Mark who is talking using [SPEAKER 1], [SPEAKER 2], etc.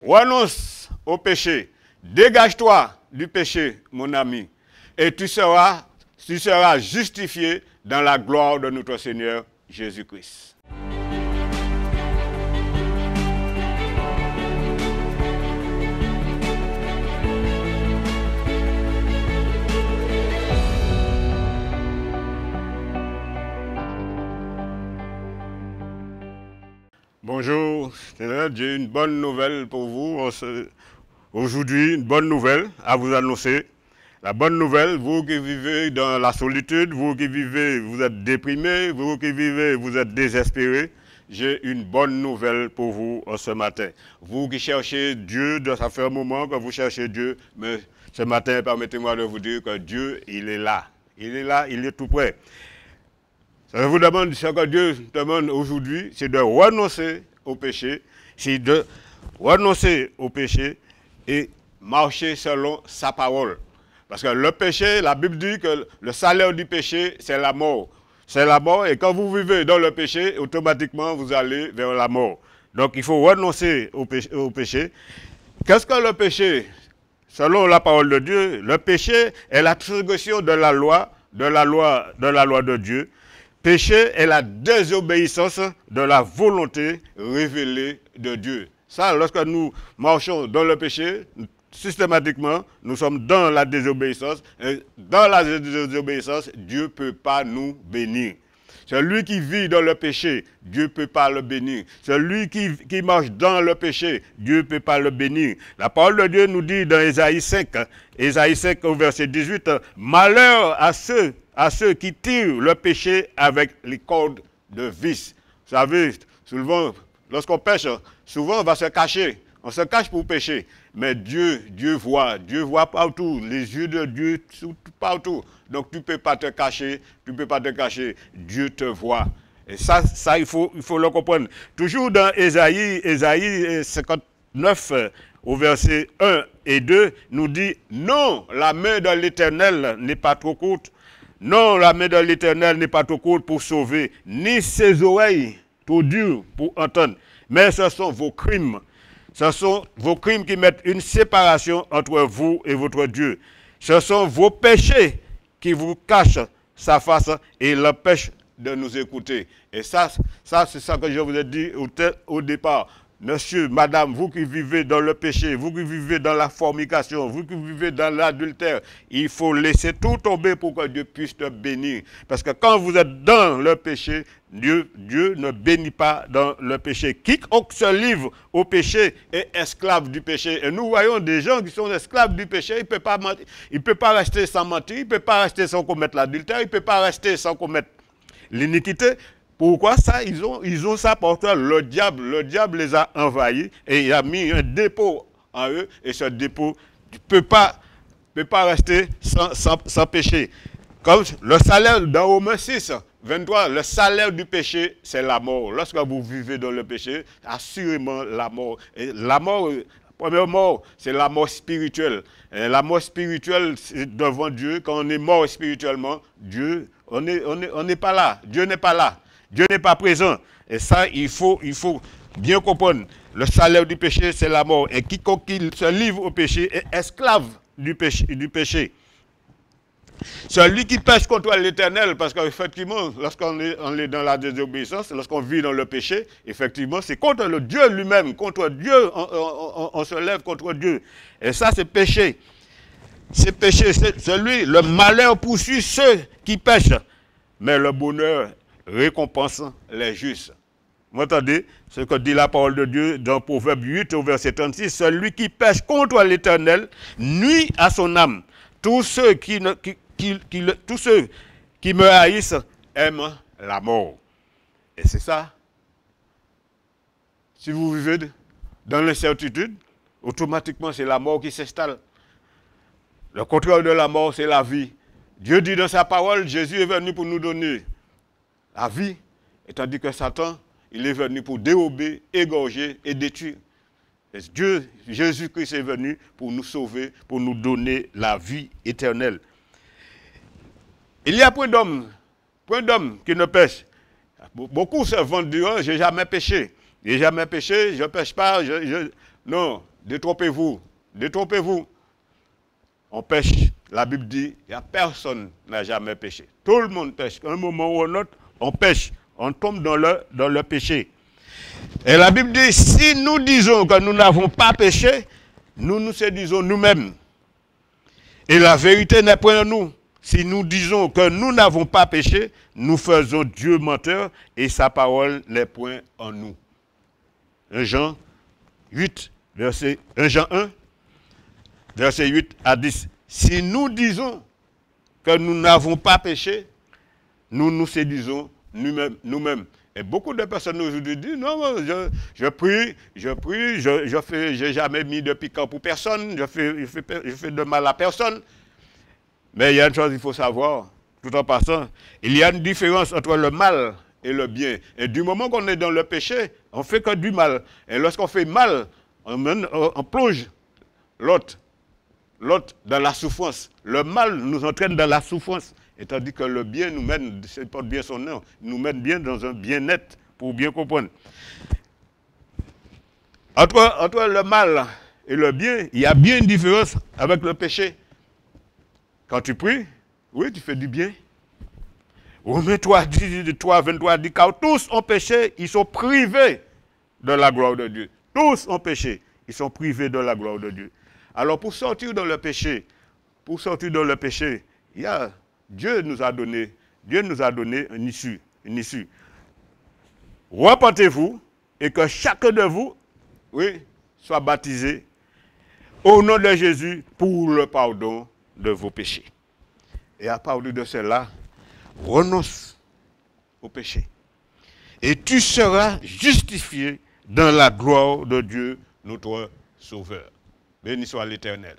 [SPEAKER 1] renonce au péché, dégage-toi du péché, mon ami, et tu seras justifié dans la gloire de notre Seigneur Jésus-Christ. Bonjour, j'ai une bonne nouvelle pour vous. Aujourd'hui, une bonne nouvelle à vous annoncer. La bonne nouvelle, vous qui vivez dans la solitude, vous qui vivez, vous êtes déprimé, vous qui vivez, vous êtes désespéré, j'ai une bonne nouvelle pour vous ce matin. Vous qui cherchez Dieu, ça fait un moment que vous cherchez Dieu, mais ce matin, permettez-moi de vous dire que Dieu, il est là. Il est là, il est tout près. Je vous demande, ce que Dieu demande aujourd'hui, c'est de renoncer au péché, et marcher selon sa parole. Parce que le péché, la Bible dit que le salaire du péché, c'est la mort. C'est la mort, et quand vous vivez dans le péché, automatiquement, vous allez vers la mort. Donc, il faut renoncer au péché. Qu'est-ce que le péché? Selon la parole de Dieu, le péché est la transgression de la loi de Dieu. Péché est la désobéissance de la volonté révélée de Dieu. Ça, lorsque nous marchons dans le péché, systématiquement, nous sommes dans la désobéissance. Et dans la désobéissance, Dieu ne peut pas nous bénir. Celui qui vit dans le péché, Dieu ne peut pas le bénir. Celui qui marche dans le péché, Dieu ne peut pas le bénir. La parole de Dieu nous dit dans Ésaïe 5 au verset 18, « Malheur à ceux qui tirent le péché avec les cordes de vis. » Vous savez, souvent, lorsqu'on pêche, souvent on va se cacher. On se cache pour pécher. Mais Dieu voit partout. Les yeux de Dieu sont partout. Donc tu ne peux pas te cacher. Dieu te voit. Et ça il faut le comprendre. Toujours dans Ésaïe 59, au verset 1 et 2, nous dit « Non, la main de l'Éternel n'est pas trop courte. Non, la main de l'Éternel n'est pas trop courte pour sauver, ni ses oreilles trop dures pour entendre. Mais ce sont vos crimes. Ce sont vos crimes qui mettent une séparation entre vous et votre Dieu. Ce sont vos péchés qui vous cachent sa face et l'empêchent de nous écouter. » Et ça c'est ça que je vous ai dit au départ. Monsieur, madame, vous qui vivez dans le péché, vous qui vivez dans la fornication, vous qui vivez dans l'adultère, il faut laisser tout tomber pour que Dieu puisse te bénir. Parce que quand vous êtes dans le péché, Dieu ne bénit pas dans le péché. Quiconque se livre au péché est esclave du péché. Et nous voyons des gens qui sont esclaves du péché, il ne peut pas mentir, il ne peut pas rester sans mentir, il ne peut pas rester sans commettre l'adultère, il ne peut pas rester sans commettre l'iniquité. Pourquoi ça? Ils ont ça parce que le diable les a envahis et il a mis un dépôt en eux. Et ce dépôt ne peut pas rester sans péché. Comme le salaire dans Romains 6, 23, le salaire du péché, c'est la mort. Lorsque vous vivez dans le péché, assurément la mort. Et la mort, la première mort, c'est la mort spirituelle. Et la mort spirituelle, c'est devant Dieu. Quand on est mort spirituellement, Dieu, on n'est pas là. Dieu n'est pas là. Dieu n'est pas présent. Et ça, il faut bien comprendre. Le salaire du péché, c'est la mort. Et quiconque se livre au péché est esclave du péché. Celui qui pêche contre l'Éternel, parce qu'effectivement, lorsqu'on est dans la désobéissance, lorsqu'on vit dans le péché, effectivement, c'est contre le Dieu lui-même. Contre Dieu, on se lève contre Dieu. Et ça, c'est péché. C'est péché. Le malheur poursuit ceux qui pêchent. Mais le bonheur récompense les justes. Vous entendez ce que dit la parole de Dieu dans Proverbe 8 au verset 36. Celui qui pêche contre l'Éternel nuit à son âme. Tous ceux qui me haïssent aiment la mort. Et c'est ça. Si vous vivez dans l'incertitude, automatiquement c'est la mort qui s'installe. Le contraire de la mort, c'est la vie. Dieu dit dans sa parole, Jésus est venu pour nous donner la vie, et tandis que Satan, il est venu pour dérober, égorger et détruire. Et Jésus-Christ est venu pour nous sauver, pour nous donner la vie éternelle. Il y a point d'hommes qui ne pêchent. Beaucoup se vendent dire, j'ai jamais péché. J'ai jamais péché, je ne pêche pas. Non, détrompez-vous, détrompez-vous. On pêche. La Bible dit, il n'y a personne qui n'a jamais péché. Tout le monde pêche. À un moment ou un autre, on pêche. On tombe dans le péché. Et la Bible dit, si nous disons que nous n'avons pas péché, nous nous séduisons nous-mêmes. Et la vérité n'est point en nous. Si nous disons que nous n'avons pas péché, nous faisons Dieu menteur et sa parole n'est point en nous. 1 Jean 8, verset 1 Jean 1, verset 8 à 10. Si nous disons que nous n'avons pas péché, nous nous séduisons nous-mêmes. Et beaucoup de personnes aujourd'hui disent, non, je prie, j'ai jamais mis de piquant pour personne, je fais de mal à personne. Mais il y a une chose qu'il faut savoir, tout en passant, il y a une différence entre le mal et le bien. Et du moment qu'on est dans le péché, on fait que du mal. Et lorsqu'on fait mal, on plonge l'autre dans la souffrance. Le mal nous entraîne dans la souffrance. Et tandis que le bien nous mène, c'est pas bien son nom, nous mène bien dans un bien-être, pour bien comprendre. Entre le mal et le bien, il y a bien une différence avec le péché. Quand tu pries, oui, tu fais du bien. Romains 3, 23 dit, car tous ont péché, ils sont privés de la gloire de Dieu. Tous ont péché, ils sont privés de la gloire de Dieu. Alors pour sortir dans le péché, Dieu nous a donné une issue. Repentez-vous et que chacun de vous, oui, soit baptisé au nom de Jésus pour le pardon de vos péchés. Et à partir de cela, renonce au péché. Et tu seras justifié dans la gloire de Dieu, notre Sauveur. Béni soit l'Éternel.